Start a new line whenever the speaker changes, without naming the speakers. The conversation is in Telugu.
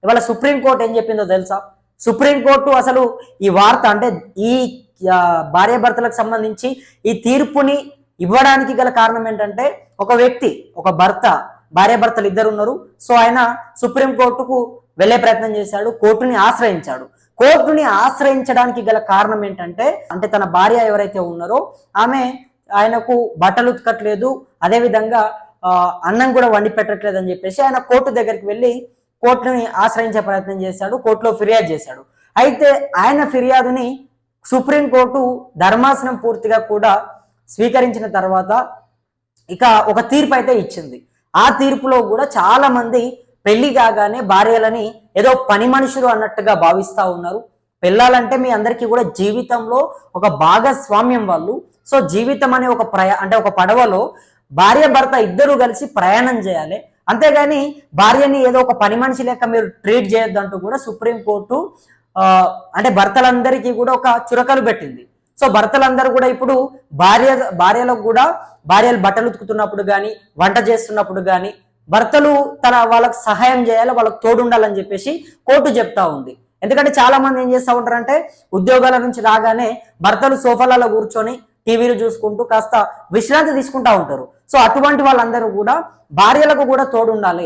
ఇవాళ సుప్రీంకోర్టు ఏం చెప్పిందో తెలుసా? సుప్రీంకోర్టు అసలు ఈ వార్త అంటే ఈ భార్యాభర్తలకు సంబంధించి ఈ తీర్పుని ఇవ్వడానికి గల కారణం ఏంటంటే, ఒక వ్యక్తి, ఒక భర్త, భార్యాభర్తలు ఇద్దరు ఉన్నారు. సో ఆయన సుప్రీంకోర్టుకు వెళ్లే ప్రయత్నం చేశాడు, కోర్టుని ఆశ్రయించాడు. కోర్టుని ఆశ్రయించడానికి గల కారణం ఏంటంటే, అంటే తన భార్య ఎవరైతే ఉన్నారో ఆమె ఆయనకు బట్టలు ఉతకట్లేదు, అదేవిధంగా అన్నం కూడా వండి పెట్టట్లేదు అని చెప్పేసి ఆయన కోర్టు దగ్గరికి వెళ్ళి కోర్టుని ఆశ్రయించే ప్రయత్నం చేశాడు, కోర్టులో ఫిర్యాదు చేశాడు. అయితే ఆయన ఫిర్యాదుని సుప్రీంకోర్టు ధర్మాసనం పూర్తిగా కూడా స్వీకరించిన తర్వాత ఇక ఒక తీర్పు అయితే ఇచ్చింది. ఆ తీర్పులో కూడా చాలా మంది పెళ్లి కాగానే భార్యలని ఏదో పని మనుషులు అన్నట్టుగా భావిస్తూ ఉన్నారు. పెళ్ళాలంటే మీ అందరికీ కూడా జీవితంలో ఒక భాగస్వామ్యం వాళ్ళు. సో జీవితం అనే ఒక పడవలో భార్య భర్త ఇద్దరు కలిసి ప్రయాణం చేయాలి, అంతేగాని భార్యని ఏదో ఒక పని మనిషి లెక్క మీరు ట్రీట్ చేయొద్దంటూ కూడా సుప్రీంకోర్టు అంటే భర్తలందరికీ కూడా ఒక చురకలు పెట్టింది. సో భర్తలందరూ కూడా ఇప్పుడు భార్యలకు కూడా భార్యలు బట్టలు ఉతుకుతున్నప్పుడు కానీ, వంట చేస్తున్నప్పుడు కానీ భర్తలు వాళ్ళకి సహాయం చేయాలి, వాళ్ళకి తోడుండాలని చెప్పేసి కోర్టు చెప్తా ఉంది. ఎందుకంటే చాలా మంది ఏం చేస్తూ ఉంటారంటే, ఉద్యోగాల నుంచి రాగానే భర్తలు సోఫాలలో కూర్చొని టీవీలు చూసుకుంటూ కాస్త విశ్రాంతి తీసుకుంటా ఉంటారు. సో అటువంటి వాళ్ళందరూ కూడా భార్యలకు కూడా తోడుండాలి.